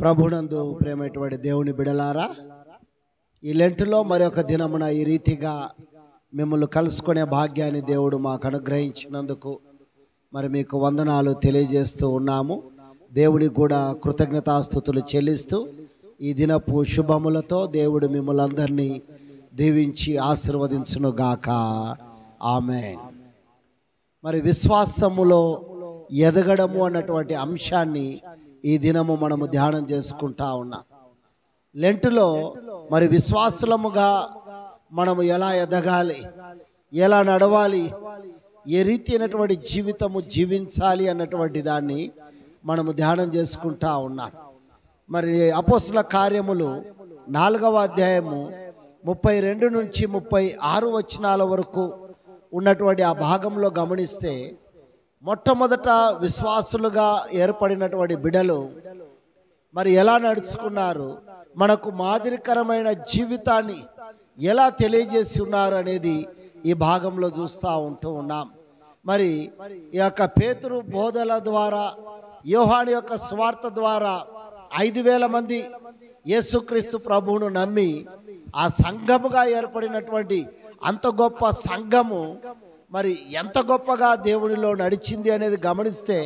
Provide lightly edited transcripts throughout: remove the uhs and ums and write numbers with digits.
ప్రభునందు ప్రేమైనటువంటి దేవుని బిడలారా, ఈ లెంటులో మరొక దినమున ఈ రీతిగా మిమ్మల్ని కలుసుకునే భాగ్యాన్ని దేవుడు మాకు అనుగ్రహించినందుకు మరి మీకు వందనాలు తెలియజేస్తూ ఉన్నాము. దేవుడికి కూడా కృతజ్ఞతాస్తుతులు చెల్లిస్తూ ఈ దినపు శుభములతో దేవుడు మిమ్మల్ని అందరినీ దీవించి ఆశీర్వదించునుగాక. ఆమేన్. మరి విశ్వాసములో ఎదగడము అన్నటువంటి అంశాన్ని ఈ దినము మనము ధ్యానం చేసుకుంటా ఉన్నాం. లెంటులో మరి విశ్వాసులముగా మనము ఎలా ఎదగాలి, ఎలా నడవాలి, ఏ రీతి అయినటువంటి జీవితము జీవించాలి అన్నటువంటి దాన్ని మనము ధ్యానం చేసుకుంటా ఉన్నాం. మరి అపోస్తుల కార్యములు 4వ అధ్యాయము 32 నుంచి 36 వచనాల వరకు ఉన్నటువంటి ఆ భాగంలో గమనిస్తే, మొట్టమొదట విశ్వాసులుగా ఏర్పడినటువంటి బిడలు మరి ఎలా నడుచుకున్నారు, మనకు మాదిరికరమైన జీవితాన్ని ఎలా తెలియజేసి ఉన్నారు అనేది ఈ భాగంలో చూస్తూ ఉన్నాం. మరి ఈ యొక్క పేతురు బోధల ద్వారా, యోహాను యొక్క స్వార్థ ద్వారా 5,000 మంది యేసుక్రీస్తు ప్రభువును నమ్మి ఆ సంఘముగా ఏర్పడినటువంటి అంత గొప్ప సంఘము మరి ఎంత గొప్పగా దేవునిలో నడిచింది అనేది గమనిస్తే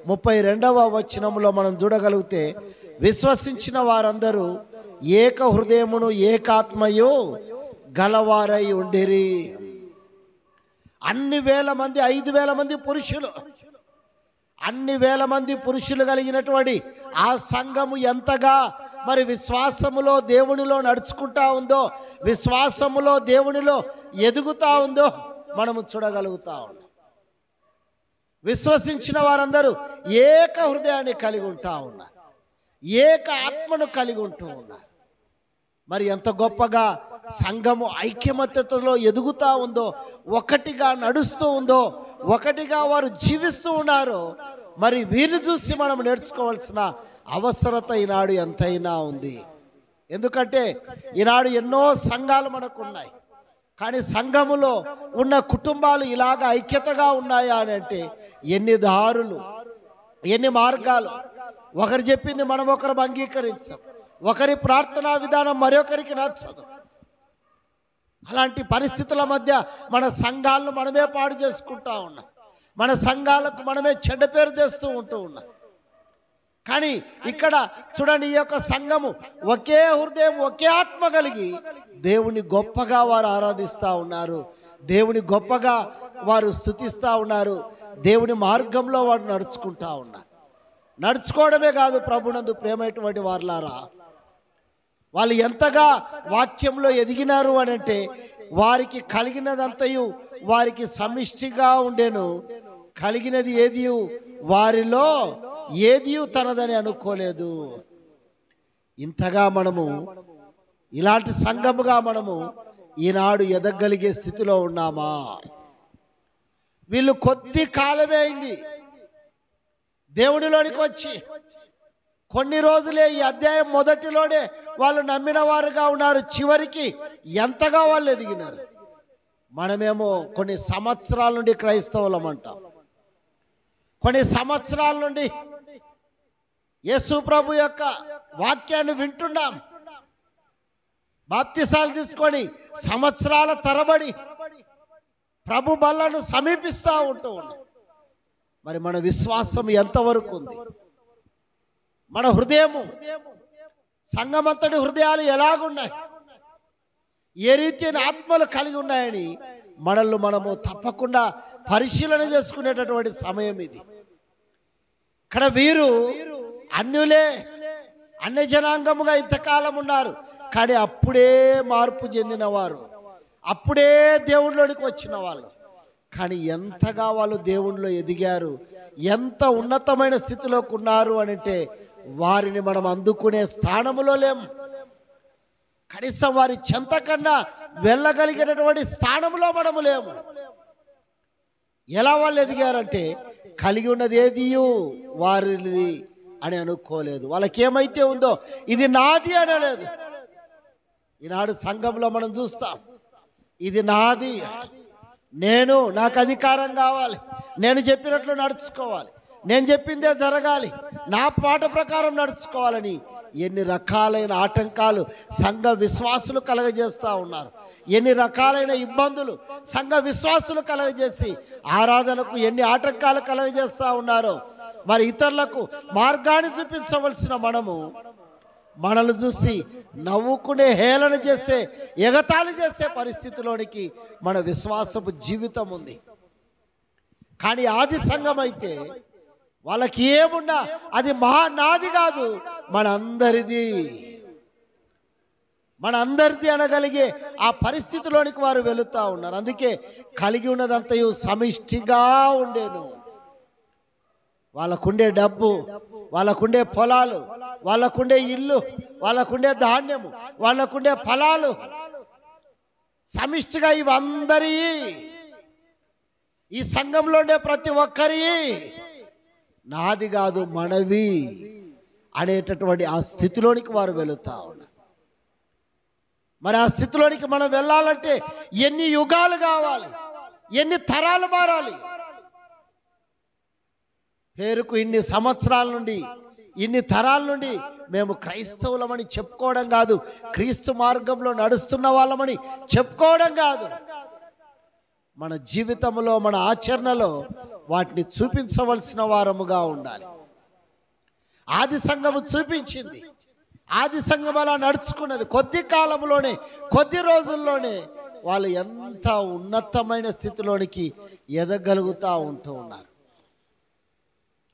32వ వచనంలో మనం చూడగలిగితే, విశ్వసించిన వారందరూ ఏక హృదయమును ఏకాత్మయు గలవారై ఉండిరి. అన్ని వేల మంది, 5,000 మంది పురుషులు, అన్ని వేల మంది పురుషులు కలిగినటువంటి ఆ సంఘము ఎంతగా మరి విశ్వాసములో దేవునిలో నడుచుకుంటా ఉందో, విశ్వాసములో దేవునిలో ఎదుగుతా ఉందో మనము చూడగలుగుతా ఉన్నాం. విశ్వసించిన వారందరూ ఏక హృదయాన్ని కలిగి ఉంటా ఉన్నారు, ఏక ఆత్మను కలిగి ఉంటూ ఉన్నారు. మరి ఎంత గొప్పగా సంఘము ఐక్యమత్యతలో ఎదుగుతూ ఉందో, ఒకటిగా నడుస్తూ ఉందో, ఒకటిగా వారు జీవిస్తూ ఉన్నారో, మరి వీరిని చూసి మనం నేర్చుకోవాల్సిన అవసరత ఈనాడు ఎంతైనా ఉంది. ఎందుకంటే ఈనాడు ఎన్నో సంఘాలు మనకు ఉన్నాయి, కానీ సంఘములో ఉన్న కుటుంబాలు ఇలాగ ఐక్యతగా ఉన్నాయా అని అంటే ఎన్ని దారులు, ఎన్ని మార్గాలు. ఒకరు చెప్పింది మనం ఒకరు అంగీకరించం, ఒకరి ప్రార్థనా విధానం మరొకరికి నచ్చదు. అలాంటి పరిస్థితుల మధ్య మన సంఘాలను మనమే పాడు చేసుకుంటా ఉన్నాం, మన సంఘాలకు మనమే చెడ్డ పేరు తెస్తూ ఉన్నాం. కానీ ఇక్కడ చూడండి, ఈ యొక్క సంఘము ఒకే హృదయం, ఒకే ఆత్మ కలిగి దేవుని గొప్పగా వారు ఆరాధిస్తూ ఉన్నారు, దేవుని గొప్పగా వారు స్తుతిస్తూ ఉన్నారు, దేవుని మార్గంలో వారు నడుచుకుంటా ఉన్నారు. నడుచుకోవడమే కాదు, ప్రభునందు ప్రేమైనటువంటి వారులారా, వాళ్ళు ఎంతగా వాక్యంలో ఎదిగినారు అని అంటే, వారికి కలిగినదంతయు వారికి సమిష్టిగా ఉండేను, కలిగినది ఏది వారిలో ఏది తనదని అనుకోలేదు. ఇంతగా మనము ఇలాంటి సంఘముగా మనము ఈనాడు ఎదగలిగే స్థితిలో ఉన్నామా? వీళ్ళు కొద్ది కాలమే అయింది దేవుడిలోనికి వచ్చి, కొన్ని రోజులే, ఈ అధ్యాయం మొదటిలోనే వాళ్ళు నమ్మిన వారుగా ఉన్నారు. చివరికి ఎంతగా వాళ్ళు ఎదిగినారు. మనమేమో కొన్ని సంవత్సరాల నుండి క్రైస్తవులం అంటాం, కొన్ని సంవత్సరాల నుండి యేసు ప్రభు యొక్క వాక్యాన్ని వింటున్నాం, బాప్తిసాలు తీసుకొని సంవత్సరాల తరబడి ప్రభు బల్లను సమీపిస్తూ ఉన్నాం. మరి మన విశ్వాసం ఎంతవరకు ఉంది? మన హృదయము, సంఘమంతటి హృదయాలు ఎలాగున్నాయి, ఏ రీతి ఆత్మలు కలిగి ఉన్నాయని మనల్ని మనము తప్పకుండా పరిశీలన చేసుకునేటటువంటి సమయం ఇది. ఇక్కడ వీరు అన్యులే, అన్య జనాంగముగా ఇంతకాలం ఉన్నారు, కానీ అప్పుడే మార్పు చెందిన వారు, అప్పుడే దేవుడిలోనికి వచ్చిన వాళ్ళు. కానీ ఎంతగా వాళ్ళు దేవుడిలో ఎదిగారు, ఎంత ఉన్నతమైన స్థితిలోకి ఉన్నారు అని అంటే, వారిని మనం అందుకునే స్థానములో లేము. కనీసం వారి చెంత కన్నా వెళ్ళగలిగినటువంటి స్థానంలో మనము లేము. ఎలా వాళ్ళు ఎదిగారంటే, కలిగి ఉన్నది ఏది వారిది అని అనుకోలేదు. వాళ్ళకి ఏమైతే ఉందో ఇది నాది అనలేదు. ఈనాడు సంఘంలో మనం చూస్తాం, ఇది నాది, నాకు అధికారం కావాలి, నేను చెప్పినట్లు నడుచుకోవాలి, నేను చెప్పిందే జరగాలి, నా పాట ప్రకారం నడుచుకోవాలని ఎన్ని రకాలైన ఆటంకాలు సంఘ విశ్వాసులు కలగజేస్తూ ఉన్నారు. ఎన్ని రకాలైన ఇబ్బందులు సంఘ విశ్వాసులు కలగజేసి ఆరాధనకు ఎన్ని ఆటంకాలు కలగజేస్తూ ఉన్నారో, మరి ఇతరులకు మార్గాన్ని చూపించవలసిన మనల్ని చూసి నవ్వుకునే, హేళన చేసే, ఎగతాళి చేసే పరిస్థితిలోనికి మన విశ్వాసపు జీవితం ఉంది. కానీ ఆది సంఘం అయితే వాళ్ళకి ఏమున్నా అది నాది కాదు, మనందరిది అనగలిగే ఆ పరిస్థితిలోనికి వారు వెళుతూ ఉన్నారు. అందుకే కలిగి ఉన్నదంతయు సమిష్టిగా ఉండేను. వాళ్ళకుండే డబ్బు, వాళ్ళకుండే పొలాలు, వాళ్ళకుండే ఇల్లు, వాళ్ళకుండే ధాన్యము, వాళ్ళకుండే ఫలాలు సమిష్టిగా ఇవందరి, ఈ సంఘంలో ఉండే ప్రతి ఒక్కరి నాది కాదు మనవి అనేటటువంటి ఆ స్థితిలోనికి వారు వెళుతూ ఉన్నారు. మరి ఆ స్థితిలోనికి మనం వెళ్ళాలంటే ఎన్ని యుగాలు కావాలి, ఎన్ని తరాలు మారాలి. పేరుకు ఇన్ని సంవత్సరాల నుండి, ఇన్ని తరాల నుండి మేము క్రైస్తవులమని చెప్పుకోవడం కాదు, క్రీస్తు మార్గంలో నడుస్తున్న వాళ్ళమని చెప్పుకోవడం కాదు, మన జీవితంలో, మన ఆచరణలో వాటిని చూపించవలసిన వారముగా ఉండాలి. ఆది సంఘము చూపించింది. ఆది సంఘం అలా నడుచుకున్నది. కొద్ది కాలంలోనే, కొద్ది రోజుల్లోనే వాళ్ళు ఎంత ఉన్నతమైన స్థితిలోనికి ఎదగలుగుతూ ఉంటూ ఉన్నారు.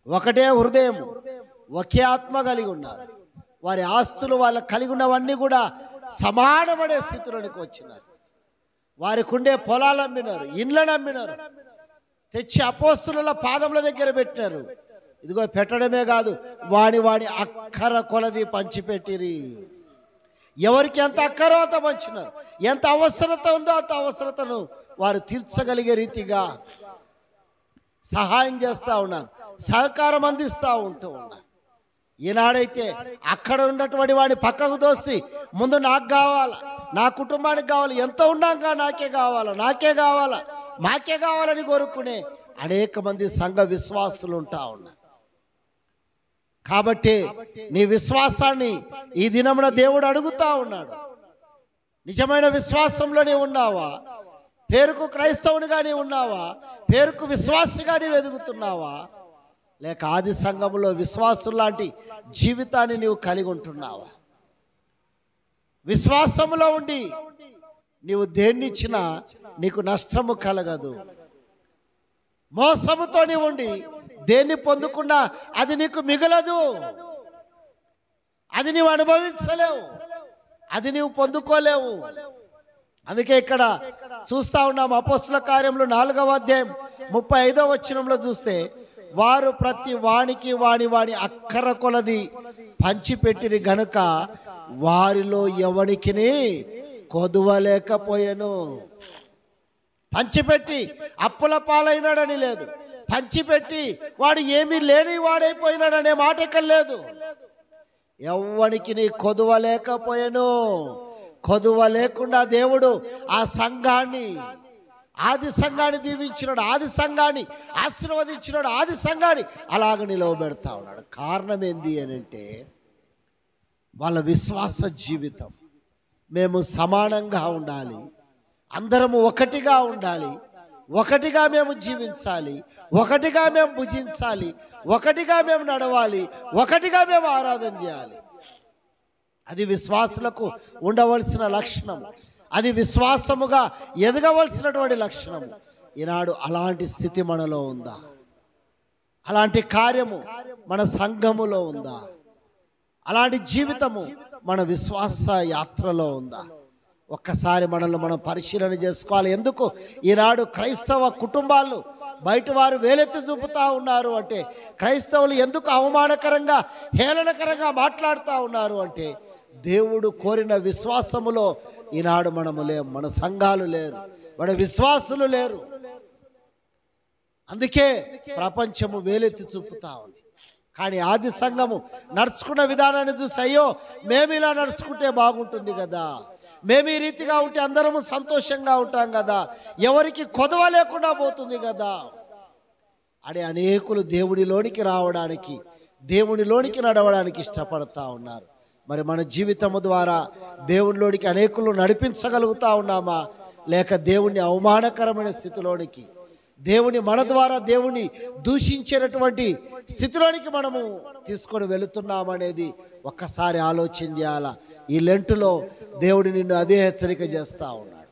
ఒకటే హృదయం, ఒకే ఆత్మ కలిగి ఉన్నారు. వారి ఆస్తులు వాళ్ళ కలిగి ఉన్నవన్నీ కూడా సమానపడే స్థితిలోనికి వచ్చినారు. వారికి ఉండే పొలాలు అమ్మినారు, ఇండ్లను అమ్మినారు, తెచ్చి అపోస్తుల పాదముల దగ్గర పెట్టినారు. ఇదిగో పెట్టడమే కాదు, వాడి అక్కర కొలది పంచిపెట్టిరి. ఎవరికి ఎంత అక్కరో అంత పంచినారు. ఎంత అవసరత ఉందో అంత అవసరతను వారు తీర్చగలిగే రీతిగా సహాయం చేస్తూ ఉన్నారు, సహకారం అందిస్తూ ఉంటూ ఉన్నారు. ఈనాడైతే అక్కడ ఉన్నటువంటి వాడిని పక్కకు దోసి ముందు నాకు కావాలా, నా కుటుంబానికి కావాలి, ఎంత ఉన్నాక నాకే కావాలా మాకే కావాలని కోరుకునే అనేక మంది సంఘ విశ్వాసులు ఉంటా ఉన్నారు. కాబట్టి నీ విశ్వాసాన్ని ఈ దినమున దేవుడు అడుగుతా ఉన్నాడు. నిజమైన విశ్వాసంలో నీవు ఉన్నావా? పేరుకు క్రైస్తవునిగా నీవు ఉన్నావా? పేరుకు విశ్వాసిగా నీవు ఎదుగుతున్నావా? లేక ఆది సంఘములో విశ్వాసం లాంటి జీవితాన్ని నీవు కలిగి ఉంటున్నావా? విశ్వాసములో ఉండి నీవు దేన్నిచ్చినా నీకు నష్టము కలగదు. మోసముతో నీవు ఉండి దేన్ని పొందుకున్నా అది నీకు మిగలదు, అది నీవు అనుభవించలేవు, అది నీవు పొందుకోలేవు. అందుకే ఇక్కడ చూస్తా ఉన్నాం, అపోస్తుల కార్యములు 4వ అధ్యాయం 35వ వచనంలో చూస్తే, వారు ప్రతి వానికి వాని అక్కర కొలది పంచిపెట్టిరి గనుక వారిలో ఎవనికిని కొదువలేకపోయాను. పంచిపెట్టి అప్పుల పాలైనాడని లేదు, పంచిపెట్టి వాడు ఏమీ లేని వాడైపోయినాడనే మాట ఇక్కడ లేదు. ఎవ్వనికి నీ కొదువలేకపోయాను. కొదువ లేకుండా దేవుడు ఆ సంఘాన్ని, ఆది సంఘాన్ని దీవించినాడు, ఆది సంఘాన్ని ఆశీర్వదించినాడు, ఆది సంఘాన్ని అలాగ నిలవబెడతా ఉన్నాడు. కారణం ఏంది అని అంటే వాళ్ళ విశ్వాస జీవితం. మేము సమానంగా ఉండాలి, అందరము ఒకటిగా ఉండాలి, ఒకటిగా మేము జీవించాలి, ఒకటిగా మేము భుజించాలి, ఒకటిగా మేము నడవాలి, ఒకటిగా మేము ఆరాధన చేయాలి. అది విశ్వాసులకు ఉండవలసిన లక్షణం, అది విశ్వాసముగా ఎదగవలసినటువంటి లక్షణము. ఈనాడు అలాంటి స్థితి మనలో ఉందా? అలాంటి కార్యము మన సంఘములో ఉందా? అలాంటి జీవితము మన విశ్వాస యాత్రలో ఉందా? ఒక్కసారి మనల్ని మనం పరిశీలన చేసుకోవాలి. ఎందుకు ఈనాడు క్రైస్తవ కుటుంబాలు బయట వారు వేలెత్తి చూపుతా ఉన్నారు అంటే, క్రైస్తవులు ఎందుకు అవమానకరంగా, హేళనకరంగా మాట్లాడుతూ ఉన్నారు అంటే, దేవుడు కోరిన విశ్వాసములో ఈనాడు మనము లేము, మన సంఘాలు లేరు, మన విశ్వాసులు లేరు. అందుకే ప్రపంచము వేలెత్తి చూపుతా ఉంది. కానీ ఆది సంఘము నడుచుకున్న విధానాన్ని చూసి, అయ్యో మేము ఇలా నడుచుకుంటే బాగుంటుంది కదా, మేము ఈ రీతిగా ఉంటే అందరము సంతోషంగా ఉంటాం కదా, ఎవరికి కొదవ లేకుండా పోతుంది కదా అని అనేకులు దేవుడిలోనికి రావడానికి, దేవుడిలోనికి నడవడానికి ఇష్టపడతా ఉన్నారు. మరి మన జీవితము ద్వారా దేవునిలోనికి అనేకులు నడిపించగలుగుతా ఉన్నామా, లేక దేవుని అవమానకరమైన స్థితిలోనికి, దేవుని మన ద్వారా దేవుని దూషించేటటువంటి స్థితిలోనికి మనము తీసుకొని వెళుతున్నామనేది ఒక్కసారి ఆలోచన చేయాలా. ఈ లెంటులో దేవుడు నిన్ను అదే హెచ్చరిక చేస్తూ ఉన్నాడు,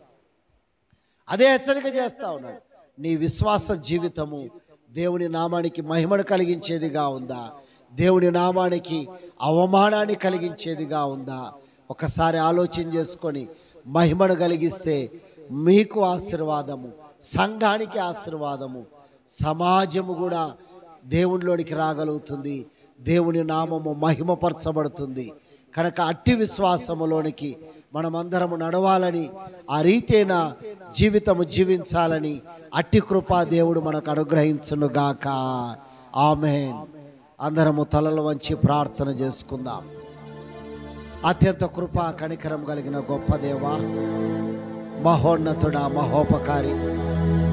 అదే హెచ్చరిక చేస్తూ ఉన్నాడు. నీ విశ్వాస జీవితము దేవుని నామానికి మహిమను కలిగించేదిగా ఉందా, దేవుని నామానికి అవమానాన్ని కలిగించేదిగా ఉందా? ఒకసారి ఆలోచన చేసుకొని మహిమను కలిగిస్తే మీకు ఆశీర్వాదము, సంఘానికి ఆశీర్వాదము, సమాజము కూడా దేవునిలోనికి రాగలుగుతుంది, దేవుని నామము మహిమపరచబడుతుంది. కనుక అట్టి విశ్వాసములోనికి మనమందరము నడవాలని, ఆ రీతైన జీవితము జీవించాలని అట్టి కృపా దేవుడు మనకు అనుగ్రహించునుగాక. ఆమేన్. అందరము తలలు వంచి ప్రార్థన చేసుకుందాం. అత్యంత కృపా కనికరం కలిగిన గొప్ప దేవా, మహోన్నతుడా, మహోపకారి,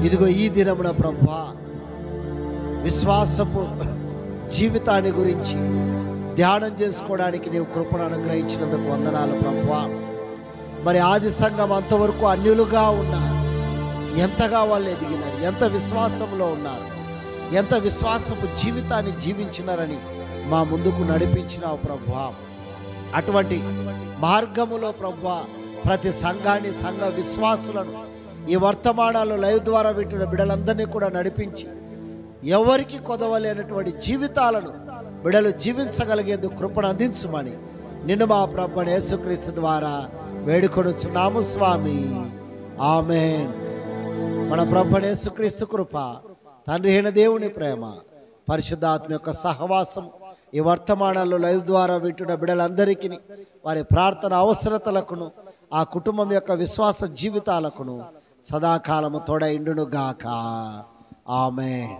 ఇదిగో ఈ దినమున ప్రభువా విశ్వాసపు జీవితాన్ని గురించి ధ్యానం చేసుకోవడానికి నీవు కృపను అనుగ్రహించినందుకు వందనాలు ప్రభువా. మరి ఆది సంఘం అంతవరకు అన్యులుగా ఉన్నారు, ఎంతగా వాళ్ళు ఎదిగినారు, ఎంత విశ్వాసంలో ఉన్నారు, ఎంత విశ్వాసపు జీవితాన్ని జీవించినారని మా ముందుకు నడిపించినావు ప్రభువా. అటువంటి మార్గములో ప్రభువా ప్రతి సంఘాన్ని, సంఘ విశ్వాసులను ఈ వర్తమానాలు లైవ్ ద్వారా వింటున్న బిడ్డలందరినీ కూడా నడిపించి ఎవరికి కొదవలేనటువంటి జీవితాలను బిడ్డలు జీవించగలిగేందుకు కృపను అందించుమని నిన్ను మా ప్రభువైన యేసుక్రీస్తు ద్వారా వేడుకొనుచున్నాము స్వామి. ఆమేన్. మన ప్రభువైన యేసుక్రీస్తు కృప, తండ్రి అయిన దేవుని ప్రేమ, పరిశుద్ధాత్మ యొక్క సహవాసం ఈ వర్తమానాల్లో లైవ్ ద్వారా వింటున్న బిడ్డలందరికీ వారి ప్రార్థన అవసరతలకును, ఆ కుటుంబం యొక్క విశ్వాస జీవితాలకును సదాకాలము తోడైండును గాక. ఆమేన్.